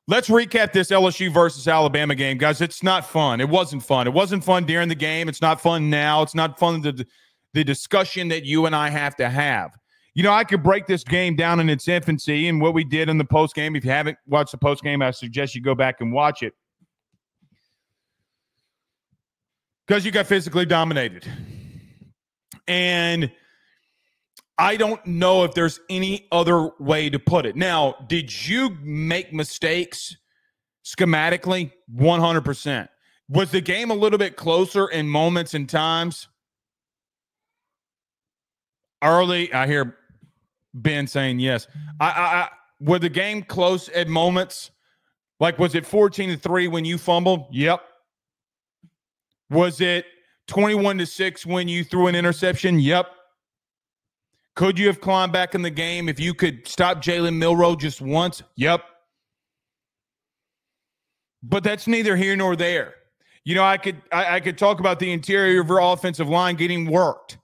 Let's recap this LSU versus Alabama game, guys. It's not fun. It wasn't fun. It wasn't fun during the game. It's not fun now. It's not fun the discussion that you and I have to have. You know, I could break this game down in its infancy and what we did in the postgame. If you haven't watched the postgame, I suggest you go back and watch it. Because you got physically dominated. And I don't know if there's any other way to put it. Now, did you make mistakes schematically? 100%. Was the game a little bit closer in moments and times? Early, I hear Ben saying yes. Was the game close at moments? Like, was it 14-3 when you fumbled? Yep. Was it 21-6 when you threw an interception? Yep. Could you have climbed back in the game if you could stop Jalen Milroe just once? Yep. But that's neither here nor there. You know, I could talk about the interior of your offensive line getting worked.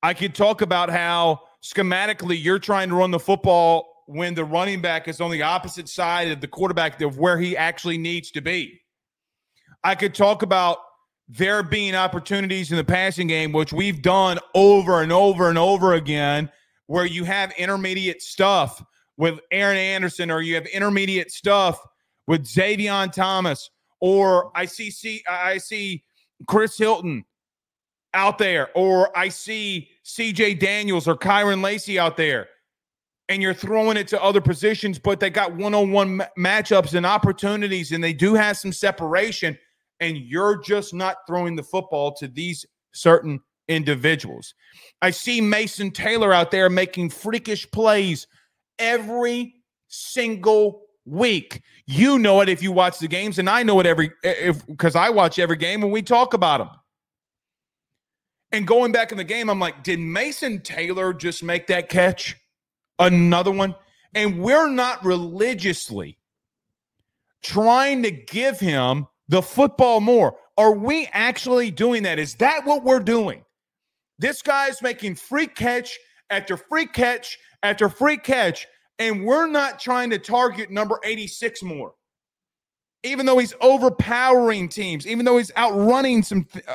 I could talk about how schematically you're trying to run the football when the running back is on the opposite side of the quarterback of where he actually needs to be. I could talk about there being opportunities in the passing game, which we've done over and over and over again, where you have intermediate stuff with Aaron Anderson, or you have intermediate stuff with Xavion Thomas, or I see Chris Hilton out there, or I see CJ Daniels or Kyron Lacey out there, and you're throwing it to other positions, but they got one-on-one matchups and opportunities, and they do have some separation, and you're just not throwing the football to these certain individuals. I see Mason Taylor out there making freakish plays every single week. You know it if you watch the games, and I know it because I watch every game and we talk about them. And going back in the game, I'm like, did Mason Taylor just make that catch? Another one? And we're not religiously trying to give him the football more. Are we actually doing that? Is that what we're doing? This guy's making free catch after free catch after free catch, and we're not trying to target number 86 more. Even though he's overpowering teams, even though he's outrunning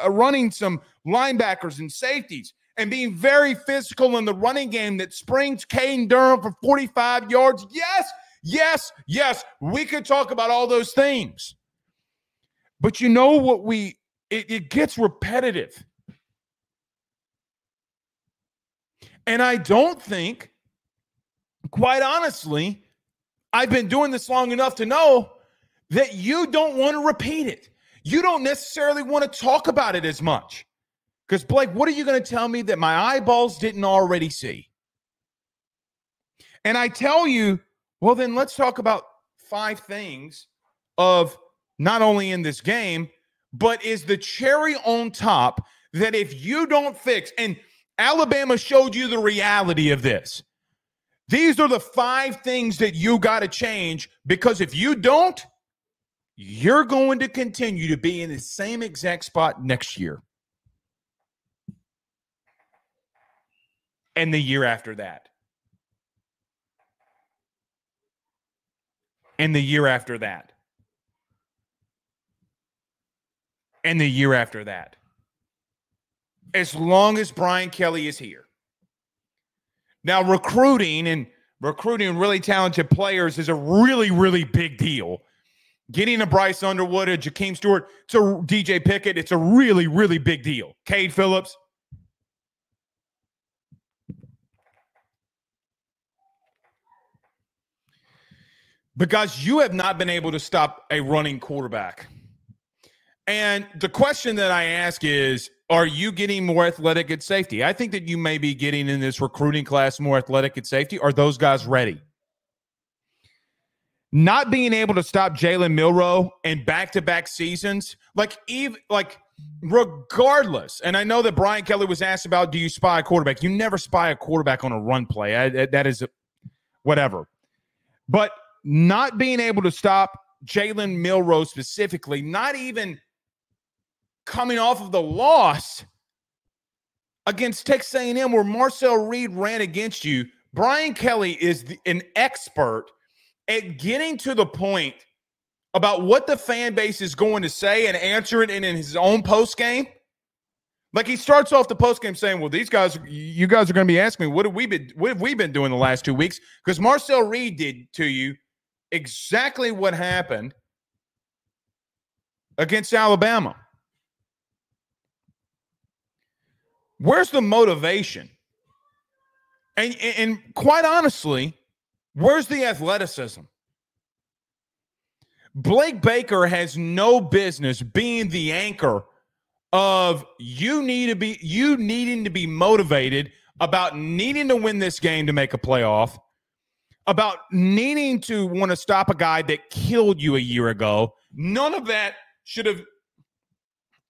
running some linebackers and safeties and being very physical in the running game that springs Caden Durham for 45 yards. Yes, yes, yes. We could talk about all those things. But you know what it gets repetitive. And I don't think, quite honestly, I've been doing this long enough to know that you don't want to repeat it. You don't necessarily want to talk about it as much. Because, Blake, what are you going to tell me that my eyeballs didn't already see? And I tell you, well, then let's talk about 5 things of not only in this game, but is the cherry on top that if you don't fix, and Alabama showed you the reality of this. These are the 5 things that you got to change, because if you don't, you're going to continue to be in the same exact spot next year. And the year after that. And the year after that. And the year after that. As long as Brian Kelly is here. Now, recruiting really talented players is a really, really big deal. Getting a Bryce Underwood, a Jakeem Stewart, it's a DJ Pickett, it's a really, really big deal. Cade Phillips. Because you have not been able to stop a running quarterback. And the question that I ask is, are you getting more athletic at safety? I think that you may be getting in this recruiting class more athletic at safety. Are those guys ready? Not being able to stop Jalen Milroe in back-to-back seasons, regardless, and I know that Brian Kelly was asked about, do you spy a quarterback? You never spy a quarterback on a run play. That is whatever. But not being able to stop Jalen Milroe specifically, not even coming off of the loss against Texas A&M where Marcel Reed ran against you, Brian Kelly is an expert at getting to the point about what the fan base is going to say and answer it in his own post game. Like, he starts off the post game saying, well, you guys are going to be asking me, what have we been doing the last 2 weeks? Because Marcel Reed did to you exactly what happened against Alabama. Where's the motivation? And quite honestly, where's the athleticism? Blake Baker has no business being the anchor of you needing to be motivated about needing to win this game to make a playoff, about needing to want to stop a guy that killed you a year ago. None of that should have,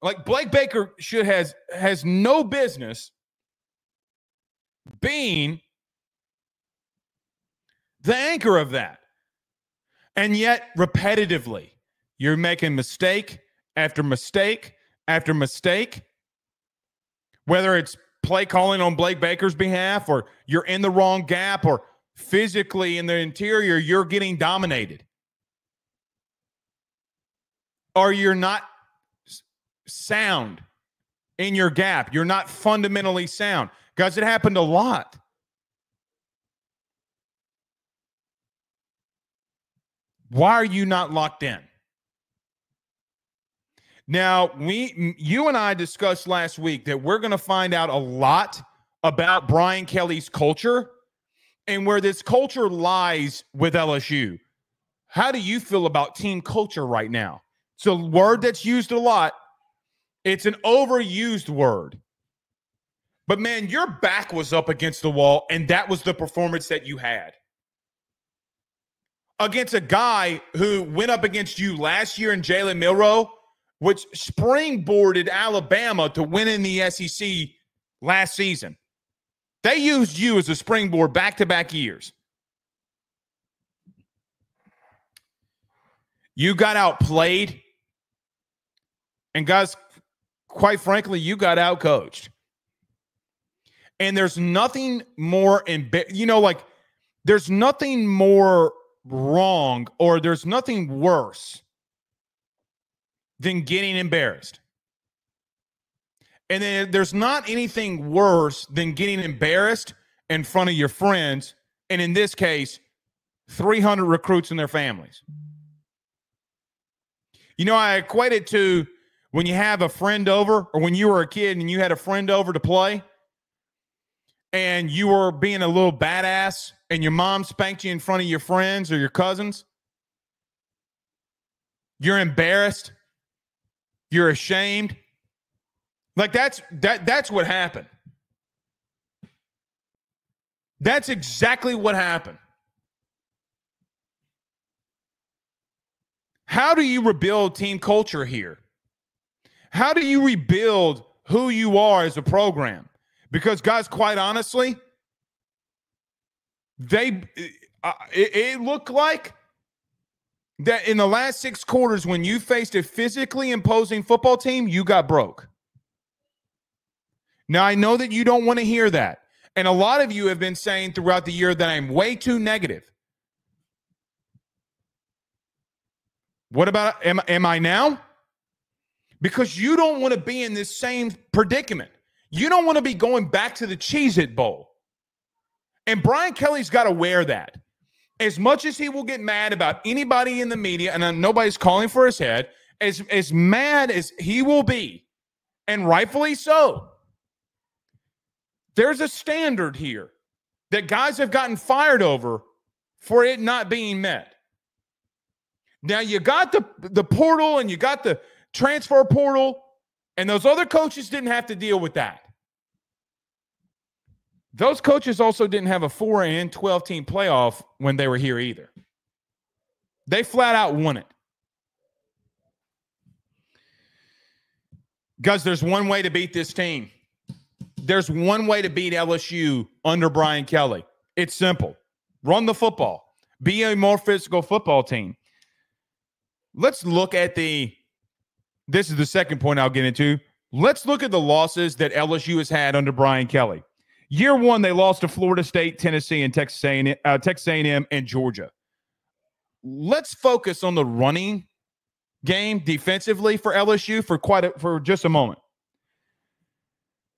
like, Blake Baker has no business being the anchor of that. And yet, repetitively, you're making mistake after mistake after mistake, whether it's play calling on Blake Baker's behalf, or you're in the wrong gap, or physically in the interior, you're getting dominated. Or you're not sound in your gap. You're not fundamentally sound. Guys, it happened a lot. Why are you not locked in? Now, you and I discussed last week that we're going to find out a lot about Brian Kelly's culture and where this culture lies with LSU. How do you feel about team culture right now? It's a word that's used a lot. It's an overused word. But, man, your back was up against the wall, and that was the performance that you had. Against a guy who went up against you last year in Jalen Milroe, which springboarded Alabama to win in the SEC last season. They used you as a springboard back-to-back years. You got outplayed. And, guys, quite frankly, you got outcoached. And there's nothing more there's nothing more wrong, or there's nothing worse than getting embarrassed. And then there's not anything worse than getting embarrassed in front of your friends, and in this case, 300 recruits and their families. You know, I equate it to when you have a friend over, or when you were a kid and you had a friend over to play, and you were being a little badass, and your mom spanked you in front of your friends or your cousins. You're embarrassed. You're ashamed. Like, that's what happened. That's exactly what happened. How do you rebuild team culture here? How do you rebuild who you are as a program? Because, guys, quite honestly, it looked like that in the last 6 quarters, when you faced a physically imposing football team, you got broke. Now, I know that you don't want to hear that. And a lot of you have been saying throughout the year that I'm way too negative. What about, am I now? Because you don't want to be in this same predicament. You don't want to be going back to the Cheez-It Bowl. And Brian Kelly's got to wear that. As much as he will get mad about anybody in the media, and nobody's calling for his head, as mad as he will be, and rightfully so, there's a standard here that guys have gotten fired over for it not being met. Now, you got the portal and you got the transfer portal, and those other coaches didn't have to deal with that. Those coaches also didn't have a 4 and 12 team playoff when they were here either. They flat out won it. Guys, there's one way to beat this team. There's one way to beat LSU under Brian Kelly. It's simple. Run the football. Be a more physical football team. Let's look at this is the second point I'll get into. Let's look at the losses that LSU has had under Brian Kelly. Year 1, they lost to Florida State, Tennessee, and Texas A&M, and Georgia. let's focus on the running game defensively for LSU for just a moment.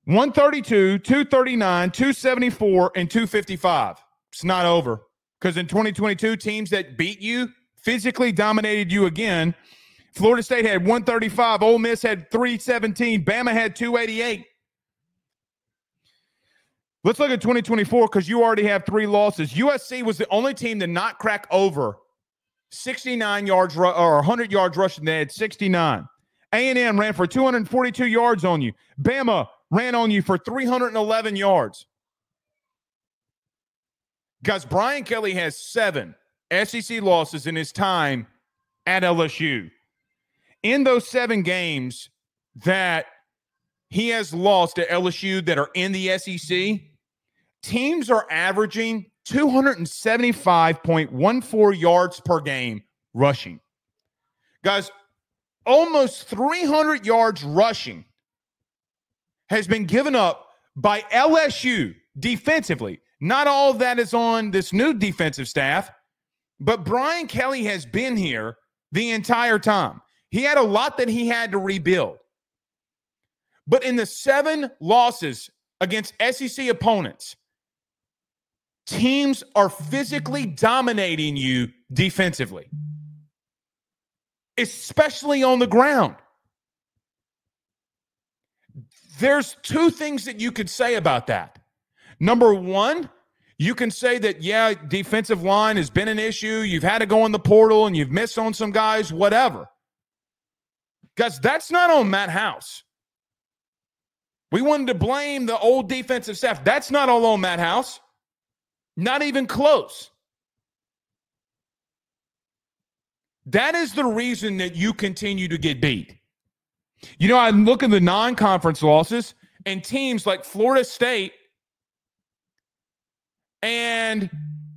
132, 239, 274, and 255. It's not over because in 2022, teams that beat you physically dominated you again. Florida State had 135. Ole Miss had 317. Bama had 288. Let's look at 2024 because you already have 3 losses. USC was the only team to not crack over 69 yards or 100 yards rushing. They had 69. A&M ran for 242 yards on you. Bama ran on you for 311 yards. Guys, Brian Kelly has 7 SEC losses in his time at LSU. In those 7 games that he has lost at LSU that are in the SEC, teams are averaging 275.14 yards per game rushing. Guys, almost 300 yards rushing has been given up by LSU defensively. Not all of that is on this new defensive staff, but Brian Kelly has been here the entire time. He had a lot that he had to rebuild. But in the 7 losses against SEC opponents, teams are physically dominating you defensively, especially on the ground. There's 2 things that you could say about that. Number 1, you can say that, yeah, defensive line has been an issue. You've had to go in the portal and you've missed on some guys, whatever. Guys, that's not on Matt House. We wanted to blame the old defensive staff. That's not all on Matt House. Not even close. That is the reason that you continue to get beat. You know, I look at the non-conference losses and teams like Florida State and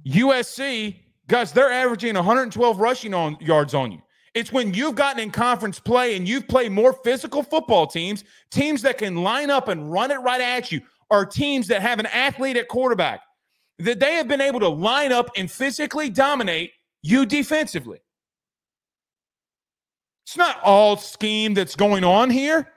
USC, guys, they're averaging 112 rushing yards on you. It's when you've gotten in conference play and you've played more physical football teams that can line up and run it right at you, or teams that have an athlete at quarterback, that they have been able to line up and physically dominate you defensively. It's not all scheme that's going on here.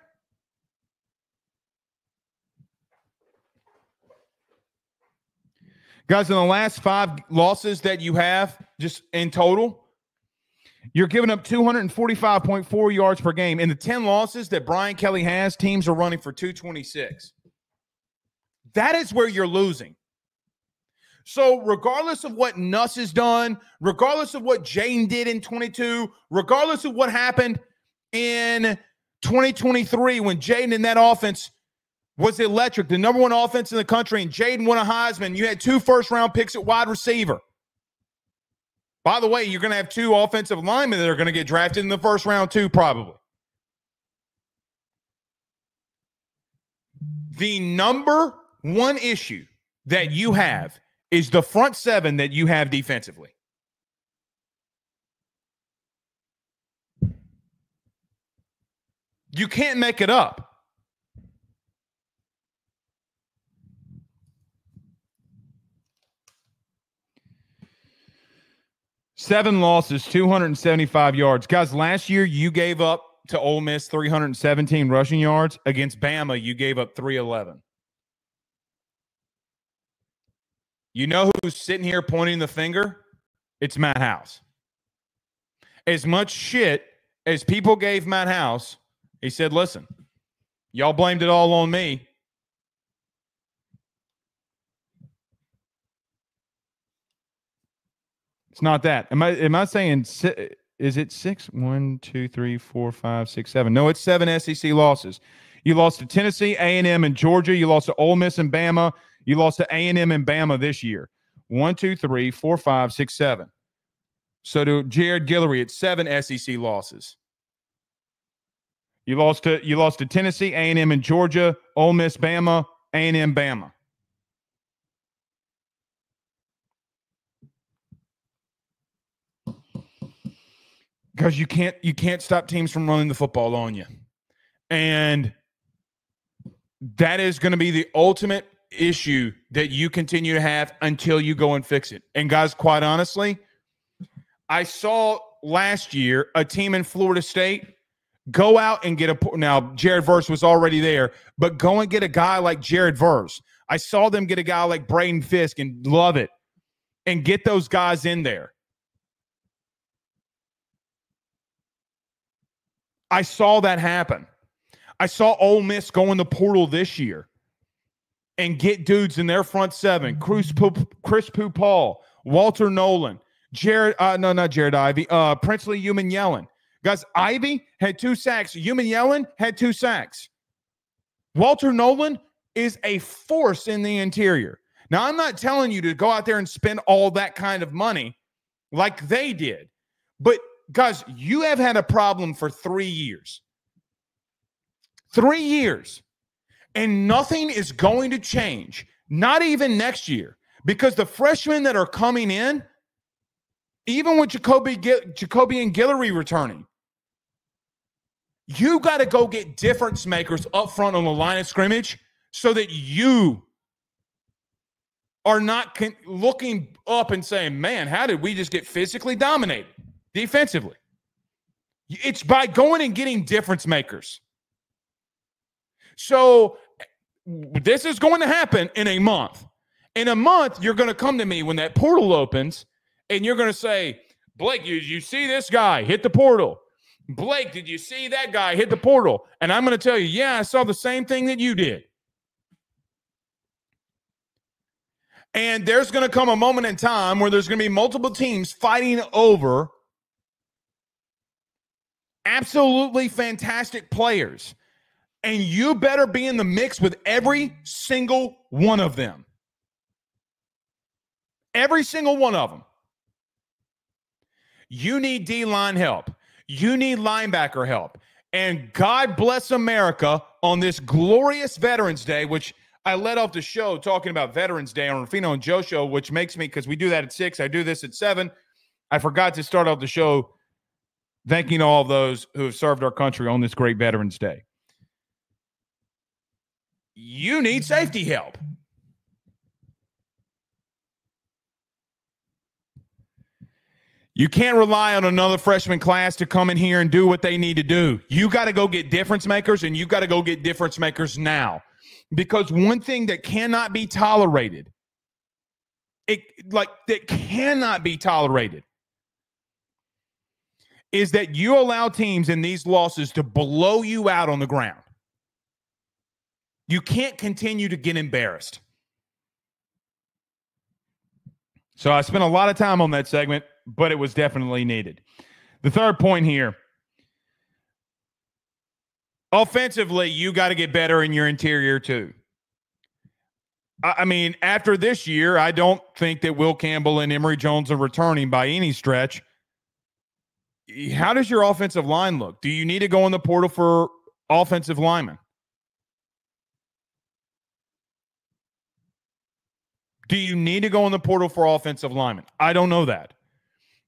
Guys, in the last 5 losses that you have, just in total, you're giving up 245.4 yards per game. In the 10 losses that Brian Kelly has, teams are running for 226. That is where you're losing. So regardless of what Nuss has done, regardless of what Jaden did in 22, regardless of what happened in 2023 when Jaden in that offense was electric, the number 1 offense in the country, and Jaden won a Heisman, you had 2 first-round picks at wide receiver. By the way, you're going to have 2 offensive linemen that are going to get drafted in the first round too, probably. The number 1 issue that you have is the front 7 that you have defensively. You can't make it up. Seven losses, 275 yards. Guys, last year you gave up to Ole Miss 317 rushing yards. Against Bama, you gave up 311. You know who's sitting here pointing the finger? It's Matt House. As much shit as people gave Matt House, he said, listen, y'all blamed it all on me. It's not that. Am I saying, is it 6? 1, 2, 3, 4, 5, 6, 7. No, it's 7 SEC losses. You lost to Tennessee, A&M, and Georgia. You lost to Ole Miss and Bama. You lost to A&M and Bama this year. 1, 2, 3, 4, 5, 6, 7. So to Jared Guillory, it's 7 SEC losses. You lost to Tennessee, A&M, and Georgia, Ole Miss, Bama, A&M, Bama. Because you can't stop teams from running the football on you. And that is going to be the ultimate issue that you continue to have until you go and fix it. And guys, quite honestly, I saw last year a team in Florida State go out and get now Jared Verse was already there, but go and get a guy like Jared Verse. I saw them get a guy like Braden Fisk and love it and get those guys in there. I saw that happen. I saw Ole Miss go in the portal this year and get dudes in their front seven. Chris Pupal, Walter Nolan, not Jared Ivey, Princely Yellen. Guys, Ivy had 2 sacks. Yellen had 2 sacks. Walter Nolan is a force in the interior. Now, I'm not telling you to go out there and spend all that kind of money like they did. But, guys, you have had a problem for 3 years. 3 years. And nothing is going to change, not even next year, because the freshmen that are coming in, even with Jacoby and Guillory returning, you got to go get difference makers up front on the line of scrimmage so that you are not looking up and saying, man, how did we just get physically dominated defensively? It's by going and getting difference makers. So this is going to happen in a month. In a month, you're going to come to me when that portal opens, and you're going to say, Blake, you see this guy hit the portal. Blake, did you see that guy hit the portal? And I'm going to tell you, yeah, I saw the same thing that you did. And there's going to come a moment in time where there's going to be multiple teams fighting over absolutely fantastic players. And you better be in the mix with every single one of them. Every single one of them. You need D-line help. You need linebacker help. And God bless America on this glorious Veterans Day, which I led off the show talking about Veterans Day on Ruffino and Joe show, which makes me, because we do that at 6, I do this at 7. I forgot to start off the show thanking all of those who have served our country on this great Veterans Day. You need safety help. You can't rely on another freshman class to come in here and do what they need to do. You got to go get difference makers, and you got to go get difference makers now. Because one thing that cannot be tolerated, that cannot be tolerated, is that you allow teams in these losses to blow you out on the ground. You can't continue to get embarrassed. So I spent a lot of time on that segment, but it was definitely needed. The third point here, offensively, you got to get better in your interior too. I mean, after this year, I don't think that Will Campbell and Emory Jones are returning by any stretch. How does your offensive line look? Do you need to go in the portal for offensive linemen? Do you need to go in the portal for offensive linemen? I don't know that.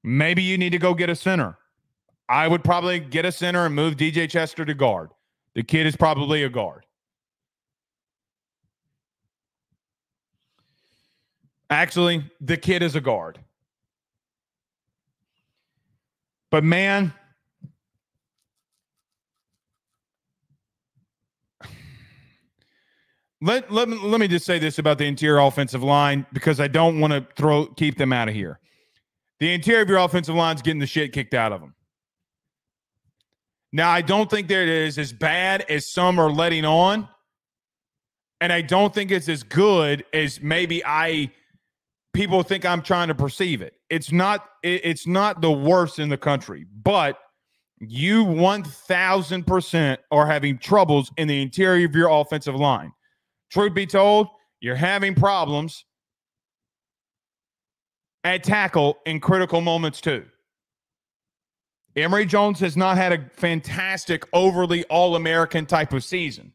Maybe you need to go get a center. I would probably get a center and move DJ Chester to guard. The kid is probably a guard. Actually, the kid is a guard. But man, let me just say this about the interior offensive line, because I don't want to keep them out of here. The interior of your offensive line is getting the shit kicked out of them. Now, I don't think that it is as bad as some are letting on, and I don't think it's as good as maybe people think I'm trying to perceive it. It's not the worst in the country, but you 1,000% are having troubles in the interior of your offensive line. Truth be told, you're having problems at tackle in critical moments too. Emory Jones has not had a fantastic, overly all-American type of season.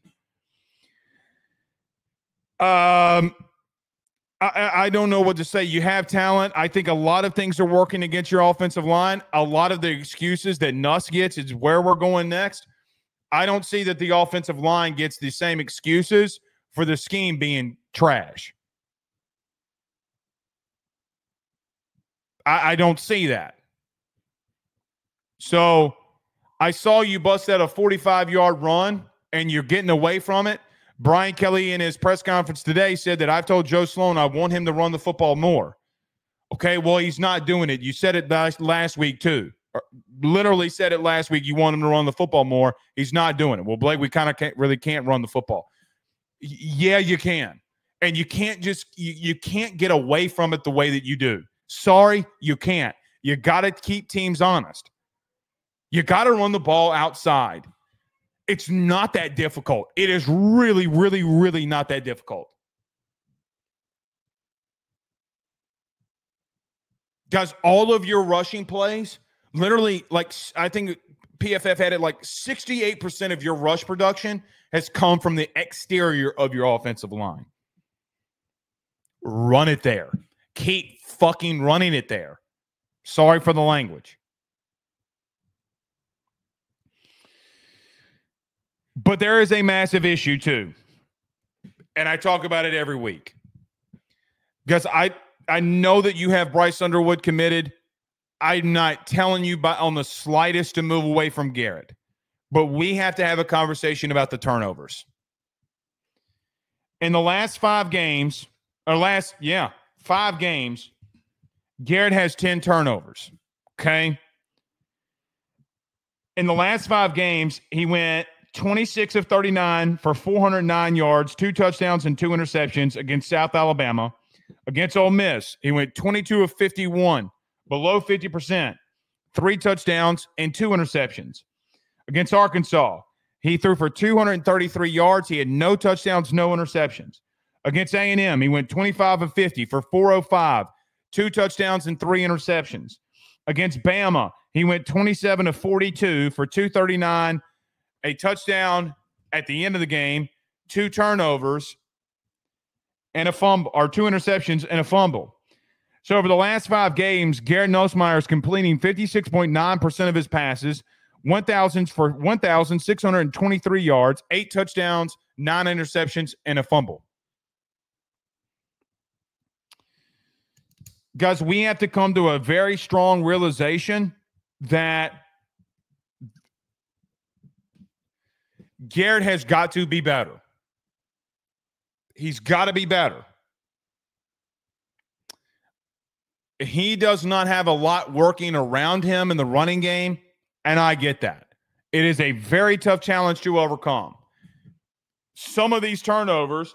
I don't know what to say. You have talent. I think a lot of things are working against your offensive line. A lot of the excuses that Nuss gets is where we're going next. I don't see that the offensive line gets the same excuses for the scheme being trash. I don't see that. So I saw you bust out a 45-yard run, and you're getting away from it. Brian Kelly in his press conference today said that I've told Joe Sloan I want him to run the football more. Okay, well, he's not doing it. You said it last week too. Literally said it last week. You want him to run the football more. He's not doing it. Well, Blake, we kind of can't run the football. Yeah, you can. And you can't you can't get away from it the way that you do. Sorry, you can't. You got to keep teams honest. You got to run the ball outside. It's not that difficult. It is really, really, really not that difficult. Guys, all of your rushing plays, literally, like, I think PFF had it like 68% of your rush production has come from the exterior of your offensive line. Run it there. Keep fucking running it there. Sorry for the language. But there is a massive issue too. And I talk about it every week. Because I know that you have Bryce Underwood committed. I'm not telling you on the slightest to move away from Garrett. But we have to have a conversation about the turnovers. In the last 5 games, Garrett has 10 turnovers. Okay? In the last 5 games, he went 26 of 39 for 409 yards, 2 touchdowns and 2 interceptions against South Alabama. Against Ole Miss, he went 22 of 51, below 50%, 3 touchdowns and 2 interceptions. Against Arkansas, he threw for 233 yards. He had no touchdowns, no interceptions. Against A&M, he went 25 of 50 for 405, 2 touchdowns and 3 interceptions. Against Bama, he went 27 of 42 for 239, a touchdown at the end of the game, 2 turnovers, and a fumble, or 2 interceptions and a fumble. So over the last 5 games, Garrett Nussmeier is completing 56.9% of his passes, 1,623 yards, 8 touchdowns, 9 interceptions, and a fumble. Guys, we have to come to a very strong realization that Garrett has got to be better. He's got to be better. He does not have a lot working around him in the running game, and I get that. It is a very tough challenge to overcome. Some of these turnovers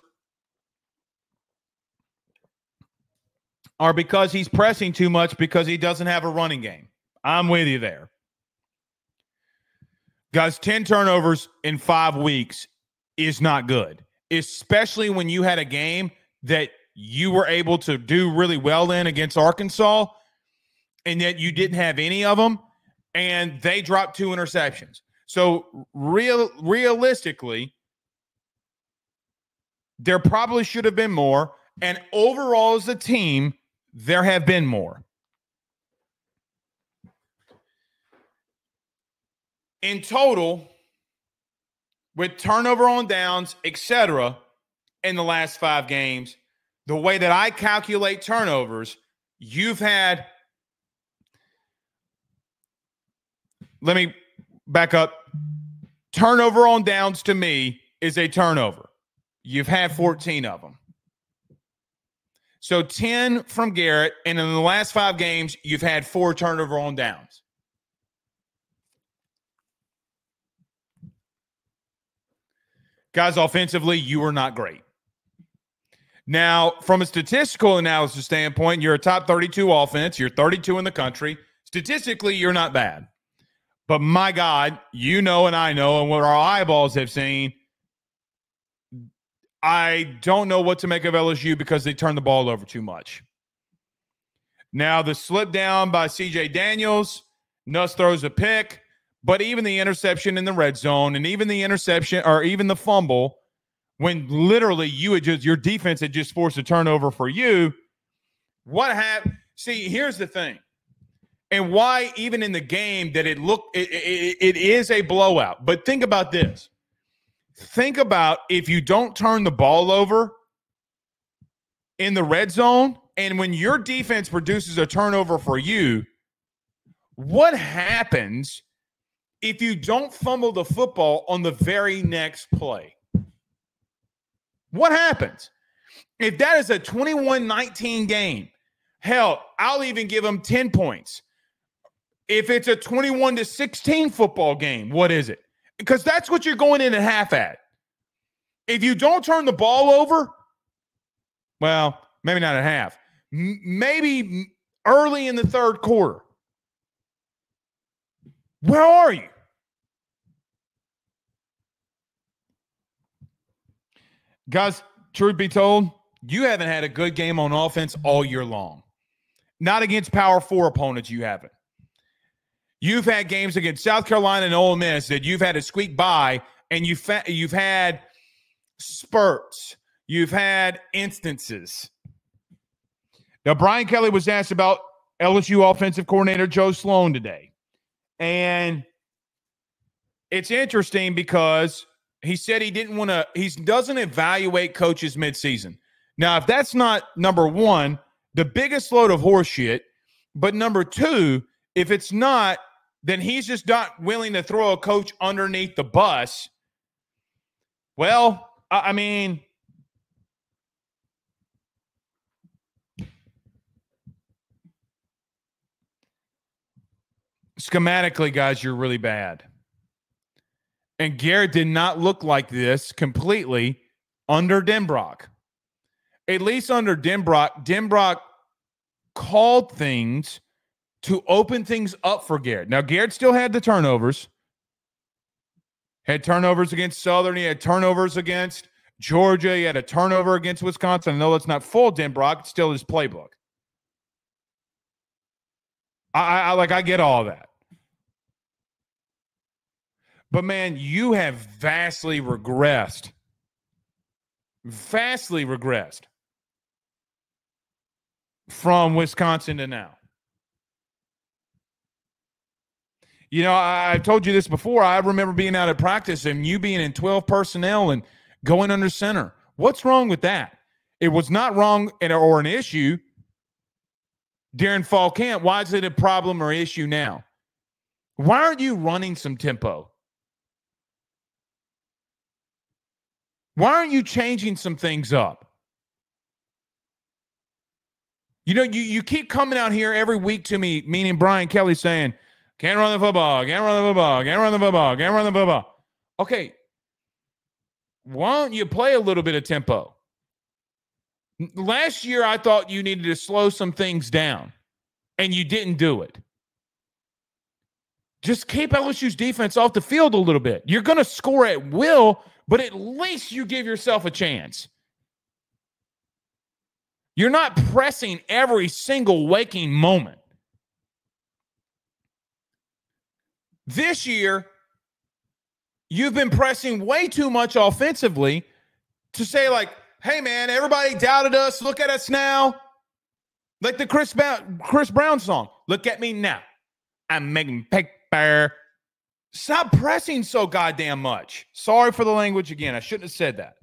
are because he's pressing too much because he doesn't have a running game. I'm with you there. Guys, 10 turnovers in 5 weeks is not good, especially when you had a game that you were able to do really well in against Arkansas, and yet you didn't have any of them, and they dropped 2 interceptions. So realistically, there probably should have been more, and overall as a team, there have been more. In total, with turnover on downs, etc., in the last 5 games, the way that I calculate turnovers, you've had, let me back up. Turnover on downs to me is a turnover. You've had 14 of them. So 10 from Garrett, and in the last 5 games, you've had 4 turnover on downs. Guys, offensively, you are not great. Now, from a statistical analysis standpoint, you're a top 32 offense. You're 32 in the country. Statistically, you're not bad. But my God, you know and I know, and what our eyeballs have seen, I don't know what to make of LSU because they turn the ball over too much. Now, the slip down by C.J. Daniels, Nuss throws a pick, but even the interception in the red zone and even the interception or even the fumble, when literally your defense had just forced a turnover for you, what happened? See, here's the thing. And why even in the game that it is a blowout. But think about this. Think about if you don't turn the ball over in the red zone, and when your defense produces a turnover for you, What happens if you don't fumble the football on the very next play? What happens? If that is a 21-19 game, hell, I'll even give them 10 points. If it's a 21-16 football game, what is it? Because that's what you're going in at half at. If you don't turn the ball over, well, maybe not at half, maybe early in the third quarter. Where are you? Guys, truth be told, you haven't had a good game on offense all year long. Not against Power 4 opponents, you haven't. You've had games against South Carolina and Ole Miss that you've had to squeak by, and you've had spurts. You've had instances. Now, Brian Kelly was asked about LSU offensive coordinator Joe Sloan today. And it's interesting because he said he doesn't evaluate coaches midseason. Now, if that's not, number one, the biggest load of horseshit, but number two, if it's not, then he's just not willing to throw a coach underneath the bus. Well, I mean, schematically, guys, you're really bad. And Garrett did not look like this completely under Denbrock. At least under Denbrock called things to open things up for Garrett. Now, Garrett still had the turnovers. Had turnovers against Southern. He had turnovers against Georgia. He had a turnover against Wisconsin. I know it's not full Denbrock. It's still his playbook. I get all that. But, man, you have vastly regressed. Vastly regressed from Wisconsin to now. You know, I've told you this before. I remember being out at practice and you being in 12 personnel and going under center. What's wrong with that? It was not wrong or an issue during fall camp. Why is it a problem or issue now? Why aren't you running some tempo? Why aren't you changing some things up? You know, you keep coming out here every week to me, meaning Brian Kelly, saying, can't run the football, can't run the football, can't run the football, can't run the football. Okay, why don't you play a little bit of tempo? Last year, I thought you needed to slow some things down, and you didn't do it. Just keep LSU's defense off the field a little bit. You're going to score at will, but at least you give yourself a chance. You're not pressing every single waking moment. This year, you've been pressing way too much offensively to say, like, hey, man, everybody doubted us. Look at us now. Like the Chris Brown song. Look at me now. I'm making paper. Stop pressing so goddamn much. Sorry for the language again. I shouldn't have said that.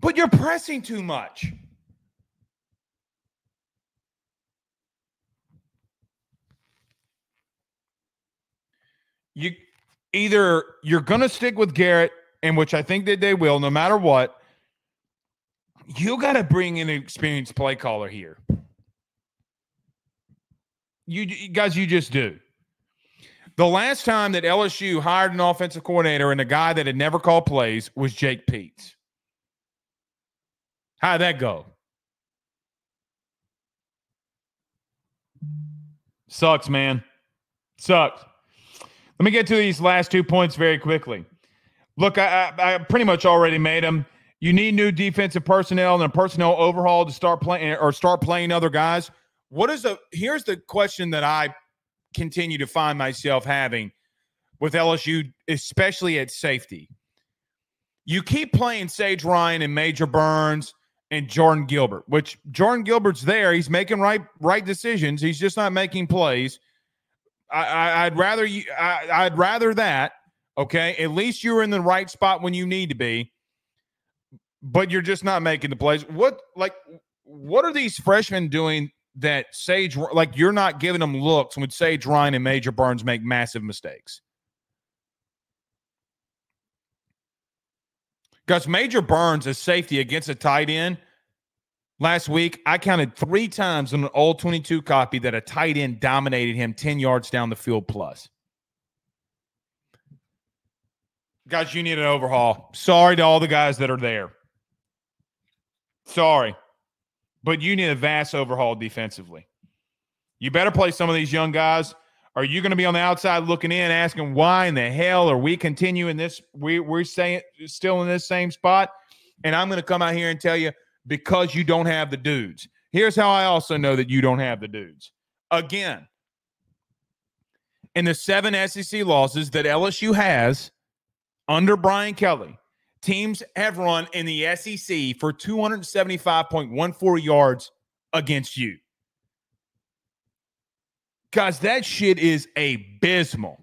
But you're pressing too much. You're going to stick with Garrett, and which I think that they will, no matter what. You got to bring in an experienced play caller here. You guys, you just do. The last time that LSU hired an offensive coordinator and a guy that had never called plays was Jake Peets. How'd that go? Sucks, man. Sucks. Let me get to these last 2 points very quickly. Look, I pretty much already made them. You need new defensive personnel and a personnel overhaul to start playing other guys. Here's the question that I continue to find myself having with LSU, especially at safety. You keep playing Sage Ryan and Major Burns and Jordan Gilbert, which Jordan Gilbert's there. He's making right decisions. He's just not making plays. I'd rather that. Okay, at least you're in the right spot when you need to be, but you're just not making the plays. What are these freshmen doing Sage, like you're not giving them looks when Sage Ryan and Major Burns make massive mistakes. Because Major Burns, a safety against a tight end, last week, I counted 3 times on an all-22 copy that a tight end dominated him 10 yards down the field plus. Guys, you need an overhaul. Sorry to all the guys that are there. Sorry. But you need a vast overhaul defensively. You better play some of these young guys. Are you going to be on the outside looking in, asking why in the hell are we continuing this? We're saying still in this same spot. And I'm going to come out here and tell you, because you don't have the dudes. Here's how I also know that you don't have the dudes. Again, in the 7 SEC losses that LSU has under Brian Kelly, teams have run in the SEC for 275.14 yards against you. Guys, that shit is abysmal.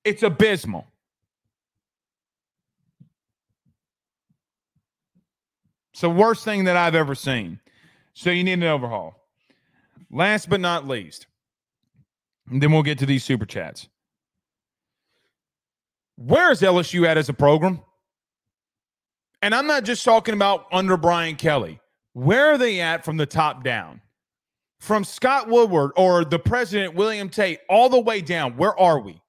It's abysmal. It's the worst thing that I've ever seen. So you need an overhaul. Last but not least, and then we'll get to these super chats. Where is LSU at as a program? And I'm not just talking about under Brian Kelly. Where are they at from the top down? From Scott Woodward or the president, William Tate, all the way down, where are we?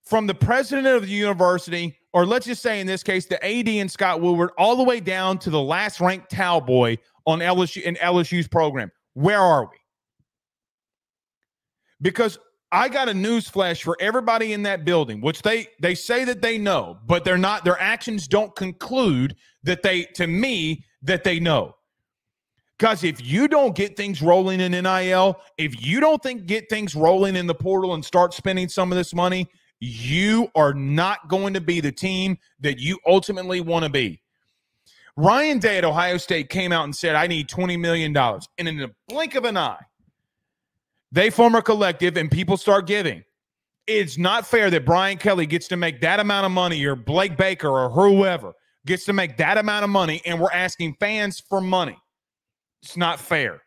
From the president of the university, or let's just say in this case, the AD and Scott Woodward, all the way down to the last ranked towel boy on LSU in LSU's program. Where are we? Because I got a news flash for everybody in that building, which they say that they know, but they're not, their actions don't conclude that they know. Because if you don't get things rolling in NIL, if you don't get things rolling in the portal and start spending some of this money, you are not going to be the team that you ultimately want to be. Ryan Day at Ohio State came out and said, I need $20 million. And in the blink of an eye, they form a collective and people start giving. It's not fair that Brian Kelly gets to make that amount of money, or Blake Baker or whoever gets to make that amount of money, and we're asking fans for money. It's not fair.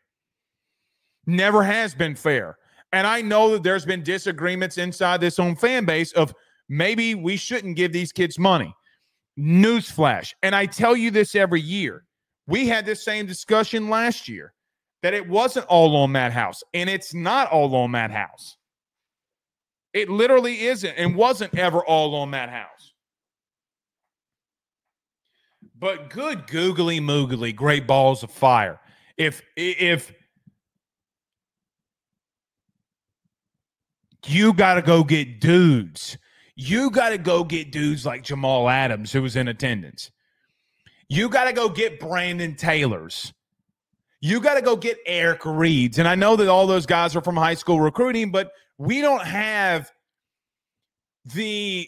Never has been fair. And I know that there's been disagreements inside this own fan base of maybe we shouldn't give these kids money. Newsflash. And I tell you this every year. We had this same discussion last year that it wasn't all on Matt House. And it's not all on Matt House. It literally isn't and wasn't ever all on Matt House. But good googly moogly, great balls of fire. If you got to go get dudes. You got to go get dudes like Jamal Adams, who was in attendance. You got to go get Brandon Taylors. You got to go get Eric Reeds. And I know that all those guys are from high school recruiting, but we don't have the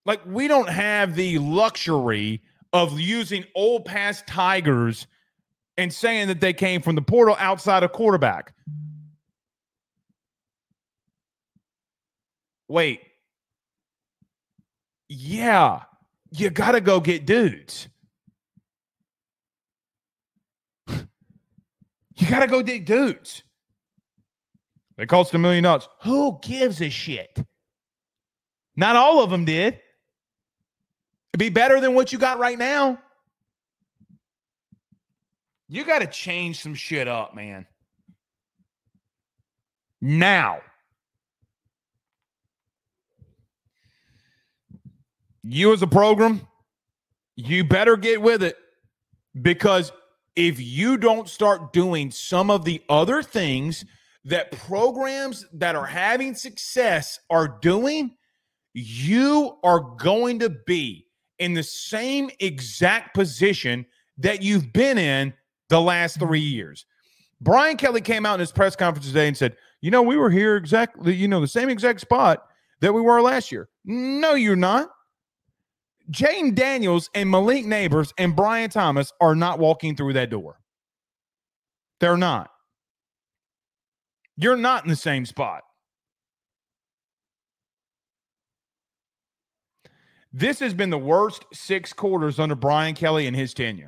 luxury of using old past Tigers and saying that they came from the portal outside of quarterback. Wait. Yeah, you got to go get dudes. You got to go get dudes. They cost $1 million. Who gives a shit? Not all of them did. It'd be better than what you got right now. You got to change some shit up, man. Now. You as a program, you better get with it, because if you don't start doing some of the other things that programs that are having success are doing, you are going to be in the same exact position that you've been in the last 3 years. Brian Kelly came out in his press conference today and said, we were here exactly, the same exact spot that we were last year. No, you're not. Jaden Daniels and Malik Neighbors and Brian Thomas are not walking through that door. They're not. You're not in the same spot. This has been the worst 6 quarters under Brian Kelly in his tenure.